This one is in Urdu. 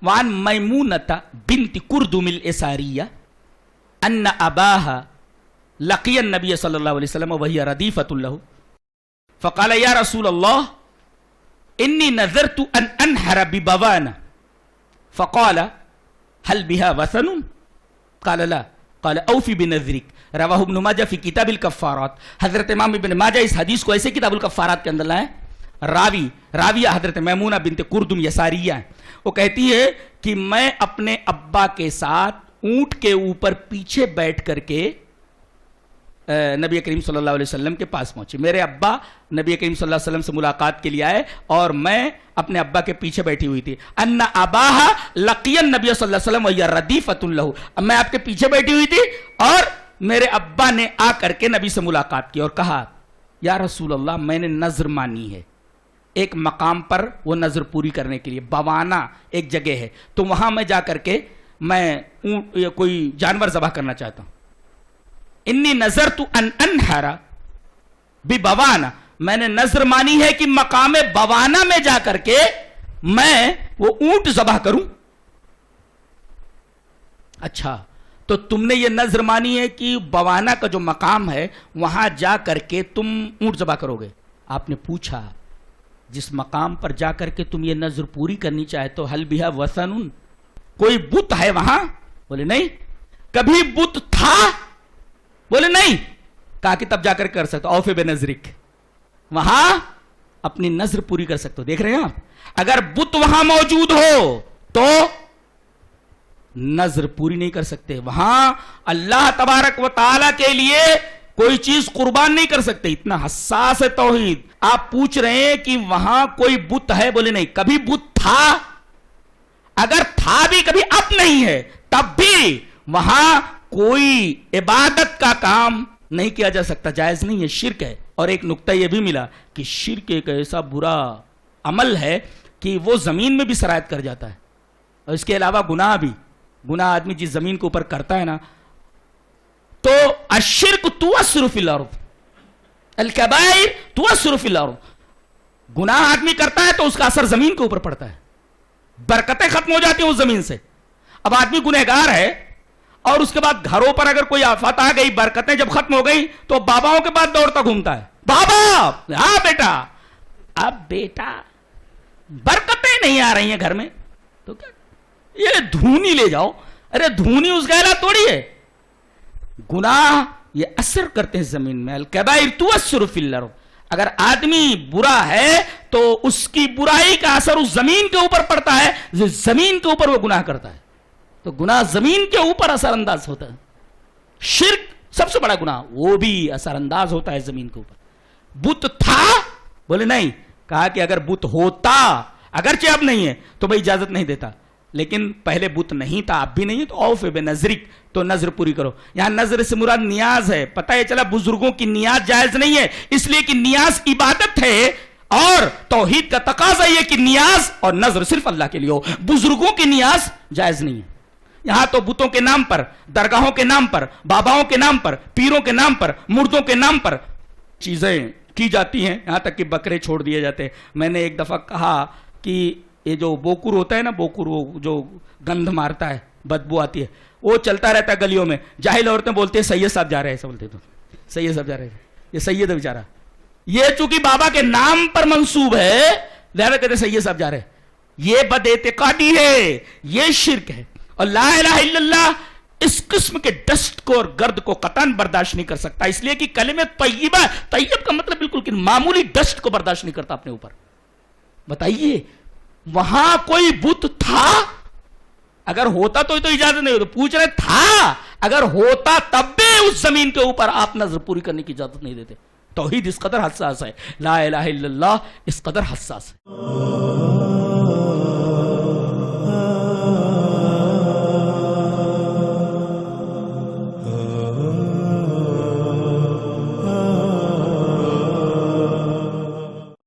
وعن میمونۃ بنت کردم الاساریہ ان اباها لقی النبی صلی اللہ علیہ وسلم وہی ردیفۃ له فقال یا رسول اللہ انی نذرت ان انحر ببوانہ فقال هل بها وثن قال لا قال اوفی بنذرک رواہ ابن ماجہ فی کتاب الکفارات. حضرت امام ابن ماجہ اس حدیث کو ایسے کتاب الکفارات کے اندر لائے. راویہ حضرت میمونہ بنت کردم یساریہ ہیں. وہ کہتی ہے کہ میں اپنے ابا کے ساتھ اونٹ کے اوپر پیچھے بیٹھ کر کے نبی کریم صلی اللہ علیہ وسلم کے پاس پہنچے. میرے ابا نبی کریم صلی اللہ علیہ وسلم سے ملاقات کے لیے آئے اور میں اپنے ابا کے پیچھے بیٹھی ہوئی تھی. ان اباہا لقی النبی صلی اللہ علیہ وسلم وہی ردیفۃ لہ. اب میں آپ کے پیچھے بیٹھی ہوئی تھی اور میرے ابا نے آ کر کے نبی سے ملاقات کی اور کہا یا رسول اللہ میں نے نظر مانی ہے ایک مقام پر وہ نظر پوری کرنے کے لیے. بوانا ایک جگہ ہے تو وہاں میں جا کر کے میں کوئی جانور ذبح کرنا چاہتا ہوں. انی نظرت ان انحر ببوانا, میں نے نظر مانی ہے کہ مقام بوانا میں جا کر کے میں وہ اونٹ ذبح کروں. اچھا تو تم نے یہ نظر مانی ہے کہ بوانا کا جو مقام ہے وہاں جا کر کے تم اونٹ ذبح کرو گے. آپ نے پوچھا جس مقام پر جا کر کے تم یہ نظر پوری کرنی چاہے تو حل بہا وثن, کوئی بت ہے وہاں؟ بولے نہیں. کبھی بت تھا؟ بولے نہیں. کہا کہ تب جا کر کر سکتے اوفی بنظرک, وہاں اپنی نظر پوری کر سکتے ہو. دیکھ رہے ہیں آپ, اگر بت وہاں موجود ہو تو نظر پوری نہیں کر سکتے. وہاں اللہ تبارک و تعالی کے لیے کوئی چیز قربان نہیں کر سکتے. اتنا حساس ہے توحید. آپ پوچھ رہے ہیں کہ وہاں کوئی بت ہے؟ بولے نہیں. کبھی بت تھا؟ اگر تھا بھی کبھی اب نہیں ہے تب بھی وہاں کوئی عبادت کا کام نہیں کیا جا سکتا, جائز نہیں ہے, شرک ہے. اور ایک نقطہ یہ بھی ملا کہ شرک ایک ایسا برا عمل ہے کہ وہ زمین میں بھی سرایت کر جاتا ہے. اور اس کے علاوہ گناہ بھی, گناہ آدمی جس زمین کے اوپر کرتا ہے نا تو الشرک تؤثر فی الارض, الکبائر تؤثر فی الارض. گناہ آدمی کرتا ہے تو اس کا اثر زمین کے اوپر پڑتا ہے, برکتیں ختم ہو جاتی ہیں اس زمین سے. اب آدمی گنہگار ہے اور اس کے بعد گھروں پر اگر کوئی آفت آ گئی, برکتیں جب ختم ہو گئی تو باباؤں کے بعد دوڑتا گھومتا ہے, بابا ہاں بیٹا. اب بیٹا برکتیں نہیں آ رہی ہیں گھر میں تو کیا, یہ دھونی لے جاؤ. ارے دھونی اس کا علاج تھوڑی ہے. گناہ یہ اثر کرتے ہیں زمین میں. الکبائر تؤثر فی الارض. اگر آدمی برا ہے تو اس کی برائی کا اثر اس زمین کے اوپر پڑتا ہے, زمین کے اوپر وہ گناہ کرتا ہے تو گناہ زمین کے اوپر اثر انداز ہوتا ہے. شرک سب سے بڑا گناہ, وہ بھی اثر انداز ہوتا ہے زمین کے اوپر. بت تھا؟ بولے نہیں. کہا کہ اگر بت ہوتا, اگرچہ اب نہیں ہے تو بھائی اجازت نہیں دیتا, لیکن پہلے بت نہیں تھا اب بھی نہیں ہے تو اوفی بنظرک, تو نظر پوری کرو. یہاں نظر سے مراد نیاز ہے. پتہ ہے چلا بزرگوں کی نیاز جائز نہیں ہے, اس لیے کہ نیاز عبادت ہے اور توحید کا تقاضا یہ کہ نیاز اور نظر صرف اللہ کے لیے ہو. بزرگوں کی نیاز جائز نہیں ہے. یہاں تو بتوں کے نام پر, درگاہوں کے نام پر, باباؤں کے نام پر, پیروں کے نام پر, مردوں کے نام پر چیزیں کی جاتی ہیں, یہاں تک کہ بکرے چھوڑ دیے جاتے ہیں. میں نے ایک دفعہ کہا کہ یہ جو بوکر ہوتا ہے نا, بوکر وہ جو گندھ مارتا ہے, بدبو آتی ہے, وہ چلتا رہتا ہے گلیوں میں. جاہل عورتیں بولتے ہیں سید صاحب جا رہے ہیں, ایسا بولتے تو سید صاحب جا رہے ہیں, یہ سید ہے بیچارہ. یہ چونکہ بابا کے نام پر منسوب ہے لہذا کہتے ہیں سید صاحب جا رہے ہیں. یہ بد اعتقادی ہے, یہ شرک ہے. اور لا الہ الا اللہ اس قسم کے ڈسٹ کو اور گرد کو قطعاً برداشت نہیں کر سکتا, اس لیے کہ کلمہ طیبہ, طیب کا مطلب بالکل کہ معمولی ڈسٹ کو برداشت نہیں کرتا اپنے اوپر. بتائیے وہاں کوئی بت تھا؟ اگر ہوتا تو اجازت نہیں ہوتی. پوچھ رہے تھا, اگر ہوتا تب بھی اس زمین کے اوپر آپ نظر پوری کرنے کی اجازت نہیں دیتے. توحید اس قدر حساس ہے, لا الہ الا اللہ اس قدر حساس ہے.